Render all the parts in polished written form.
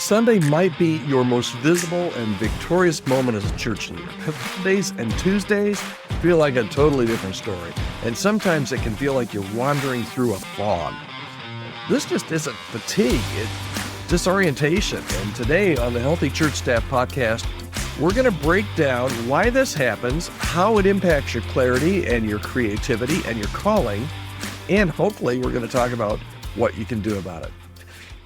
Sunday might be your most visible and victorious moment as a church leader. Mondays and Tuesdays feel like a totally different story, and sometimes it can feel like you're wandering through a fog. This just isn't fatigue, it's disorientation. And today on the Healthy Church Staff podcast, we're going to break down why this happens, how it impacts your clarity and your creativity and your calling, and hopefully we're going to talk about what you can do about it.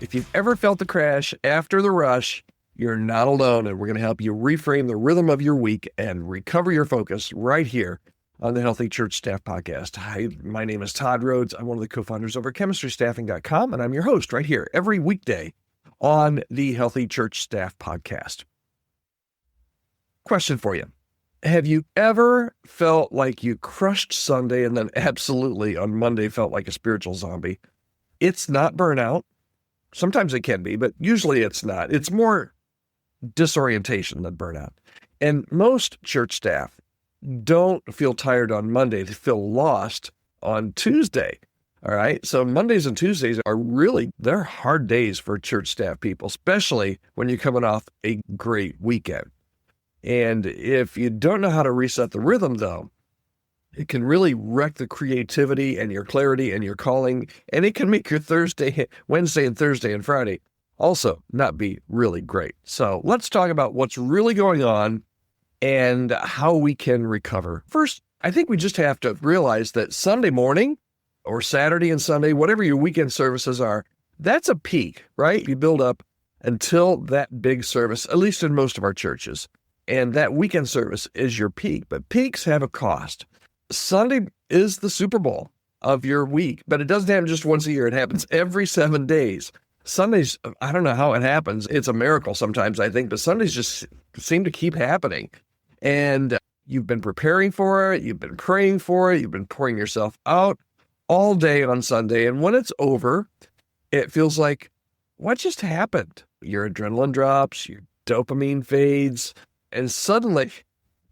If you've ever felt the crash after the rush, you're not alone, and we're going to help you reframe the rhythm of your week and recover your focus right here on the Healthy Church Staff podcast. Hi, my name is Todd Rhodes. I'm one of the co-founders over at chemistrystaffing.com, and I'm your host right here every weekday on the Healthy Church Staff podcast. Question for you. Have you ever felt like you crushed Sunday and then absolutely on Monday felt like a spiritual zombie? It's not burnout. Sometimes it can be, but usually it's not. It's more disorientation than burnout. And most church staff don't feel tired on Monday. They feel lost on Tuesday. All right. So Mondays and Tuesdays are they're hard days for church staff people, especially when you're coming off a great weekend. And if you don't know how to reset the rhythm, though, it can really wreck the creativity and your clarity and your calling, and it can make your Wednesday and Thursday and Friday also not be really great. So let's talk about what's really going on and how we can recover. First, I think we just have to realize that Sunday morning or Saturday and Sunday, whatever your weekend services are, that's a peak, right? You build up until that big service, at least in most of our churches. And that weekend service is your peak, but peaks have a cost. Sunday is the Super Bowl of your week, but it doesn't happen just once a year. It happens every 7 days. Sundays, I don't know how it happens. It's a miracle sometimes, I think, but Sundays just seem to keep happening. And you've been preparing for it. You've been praying for it. You've been pouring yourself out all day on Sunday. And when it's over, it feels like, what just happened? Your adrenaline drops, your dopamine fades, and suddenly,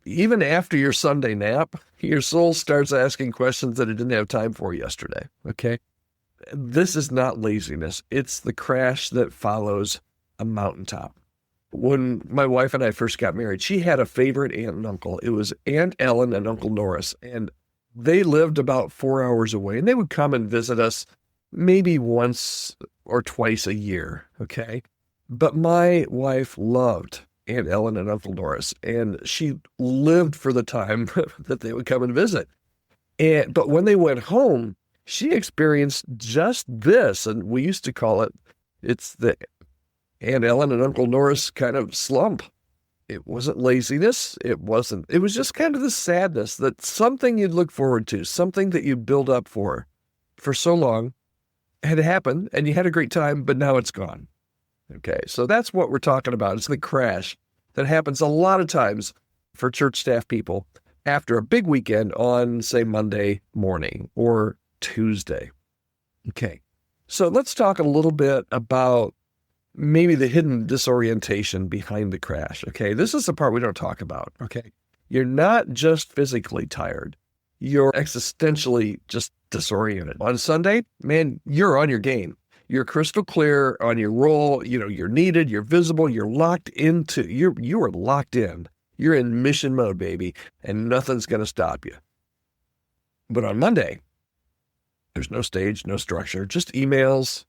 even after your Sunday nap, your soul starts asking questions that it didn't have time for yesterday, okay? This is not laziness. It's the crash that follows a mountaintop. When my wife and I first got married, she had a favorite aunt and uncle. It was Aunt Ellen and Uncle Norris, and they lived about 4 hours away, and they would come and visit us maybe once or twice a year, okay? But my wife loved Aunt Ellen and Uncle Norris, and she lived for the time that they would come and visit. But when they went home, she experienced just this, and we used to call it's the Aunt Ellen and Uncle Norris kind of slump. It wasn't laziness. It was just kind of the sadness that something you'd look forward to, something that you build up for so long had happened, and you had a great time, but now it's gone. Okay, so that's what we're talking about. It's the crash that happens a lot of times for church staff people after a big weekend on, say, Monday morning or Tuesday. Okay, so let's talk a little bit about maybe the hidden disorientation behind the crash. Okay, this is the part we don't talk about. Okay, you're not just physically tired. You're existentially just disoriented. On Sunday, man, you're on your game. You're crystal clear on your role. You know, you're needed, you're visible, you are locked in. You're in mission mode, baby, and nothing's going to stop you. But on Monday, there's no stage, no structure, just emails,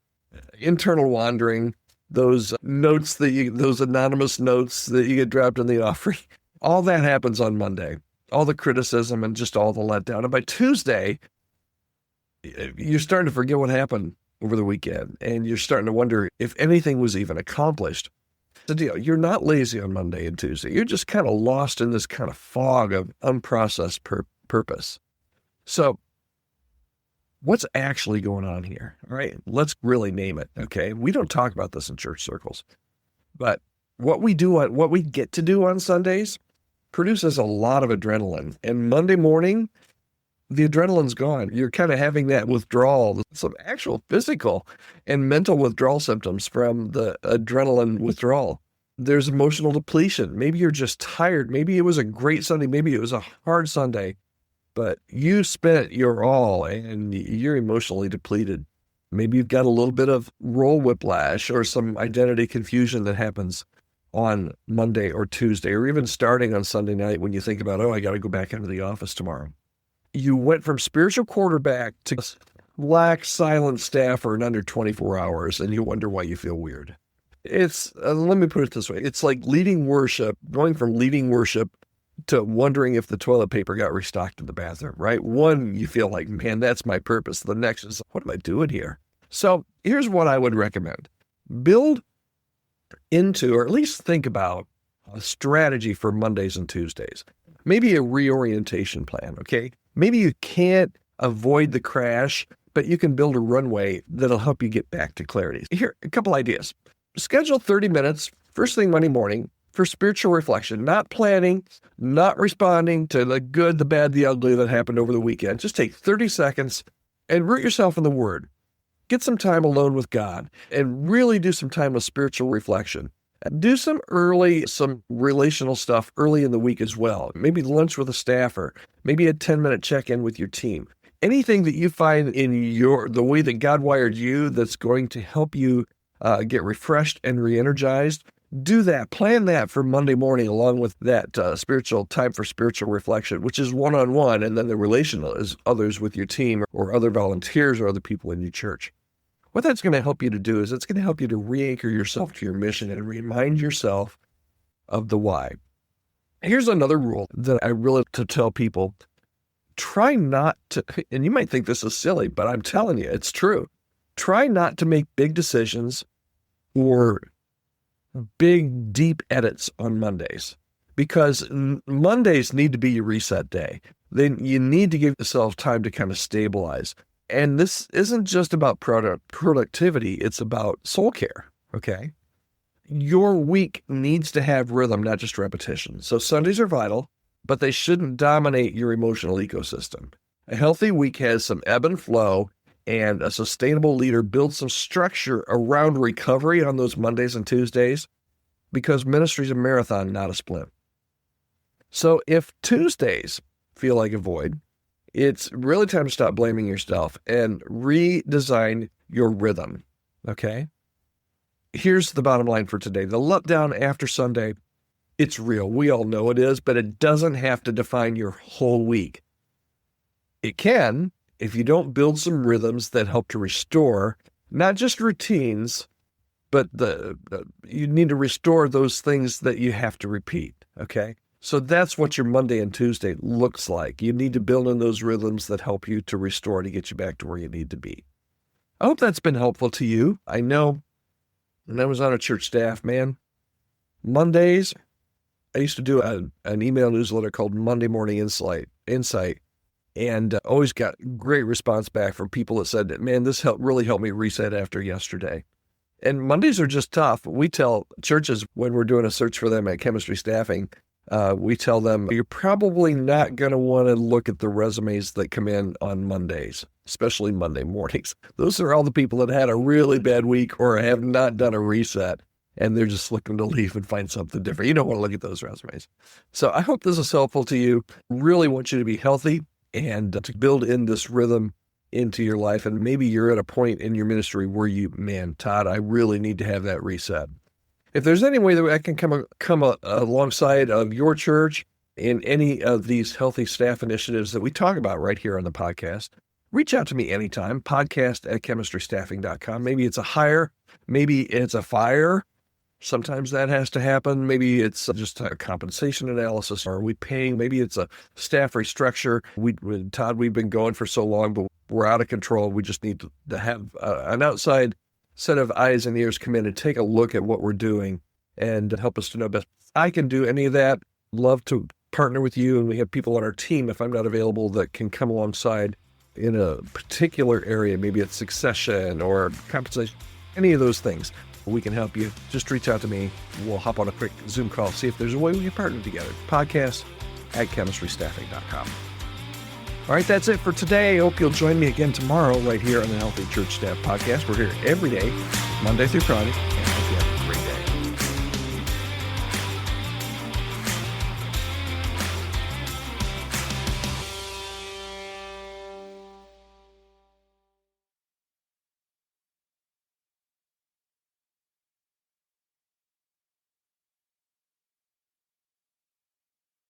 internal wandering, those anonymous notes that you get dropped in the offering. All that happens on Monday, all the criticism and just all the letdown. And by Tuesday, you're starting to forget what happened over the weekend, and you're starting to wonder if anything was even accomplished. The deal, you're not lazy on Monday and Tuesday. You're just kind of lost in this kind of fog of unprocessed purpose. So what's actually going on here? All right, let's really name it, okay? We don't talk about this in church circles, but what we get to do on Sundays produces a lot of adrenaline, and Monday morning, the adrenaline's gone. You're kind of having that withdrawal, some actual physical and mental withdrawal symptoms from the adrenaline withdrawal. There's emotional depletion. Maybe you're just tired. Maybe it was a great Sunday. Maybe it was a hard Sunday, but you spent your all and you're emotionally depleted. Maybe you've got a little bit of role whiplash or some identity confusion that happens on Monday or Tuesday, or even starting on Sunday night when you think about, oh, I got to go back into the office tomorrow. You went from spiritual quarterback to lax, silent staffer in under 24 hours, and you wonder why you feel weird. It's, let me put it this way. It's like leading worship, going from leading worship to wondering if the toilet paper got restocked in the bathroom, right? One, you feel like, man, that's my purpose. The next is, what am I doing here? So here's what I would recommend. Build into, or at least think about, a strategy for Mondays and Tuesdays. Maybe a reorientation plan, okay? Maybe you can't avoid the crash, but you can build a runway that'll help you get back to clarity. Here, a couple ideas. Schedule 30 minutes, first thing Monday morning, for spiritual reflection, not planning, not responding to the good, the bad, the ugly that happened over the weekend. Just take 30 seconds and root yourself in the Word. Get some time alone with God and really do some time with spiritual reflection. Do some relational stuff early in the week as well. Maybe lunch with a staffer, maybe a 10-minute check-in with your team. Anything that you find in the way that God wired you that's going to help you get refreshed and re-energized, do that. Plan that for Monday morning along with that spiritual time for spiritual reflection, which is one-on-one, and then the relational is others with your team or other volunteers or other people in your church. What that's going to help you to do is it's going to help you to re-anchor yourself to your mission and remind yourself of the why. Here's another rule that I really to tell people. Try not to, and you might think this is silly, but I'm telling you, it's true. Try not to make big decisions or big, deep edits on Mondays, because Mondays need to be your reset day. Then you need to give yourself time to kind of stabilize. And this isn't just about productivity, it's about soul care, okay? Your week needs to have rhythm, not just repetition. So Sundays are vital, but they shouldn't dominate your emotional ecosystem. A healthy week has some ebb and flow, and a sustainable leader builds some structure around recovery on those Mondays and Tuesdays, because ministry is a marathon, not a sprint. So if Tuesdays feel like a void, it's really time to stop blaming yourself and redesign your rhythm, okay? Here's the bottom line for today. The letdown after Sunday, it's real. We all know it is, but it doesn't have to define your whole week. It can if you don't build some rhythms that help to restore, not just routines, but you need to restore those things that you have to repeat, okay? So that's what your Monday and Tuesday looks like. You need to build in those rhythms that help you to restore, to get you back to where you need to be. I hope that's been helpful to you. I know when I was on a church staff, man, Mondays, I used to do an email newsletter called Monday Morning Insight, and always got great response back from people that said, man, this really helped me reset after yesterday. And Mondays are just tough. We tell churches when we're doing a search for them at Chemistry Staffing, we tell them, you're probably not going to want to look at the resumes that come in on Mondays, especially Monday mornings. Those are all the people that had a really bad week or have not done a reset, and they're just looking to leave and find something different. You don't want to look at those resumes. So I hope this is helpful to you. Really want you to be healthy and to build in this rhythm into your life. And maybe you're at a point in your ministry where Todd, I really need to have that reset. If there's any way that I can come alongside of your church in any of these healthy staff initiatives that we talk about right here on the podcast, reach out to me anytime, podcast@chemistrystaffing.com. Maybe it's a hire, maybe it's a fire. Sometimes that has to happen. Maybe it's just a compensation analysis. Are we paying? Maybe it's a staff restructure. Todd, we've been going for so long, but we're out of control. We just need to have an outside set of eyes and ears come in and take a look at what we're doing and help us to know best. I can do any of that. Love to partner with you. And we have people on our team, if I'm not available, that can come alongside in a particular area. Maybe it's succession or compensation, any of those things. We can help you. Just reach out to me. We'll hop on a quick Zoom call, see if there's a way we can partner together. Podcast@chemistrystaffing.com. All right, that's it for today. I hope you'll join me again tomorrow right here on the Healthy Church Staff Podcast. We're here every day, Monday through Friday,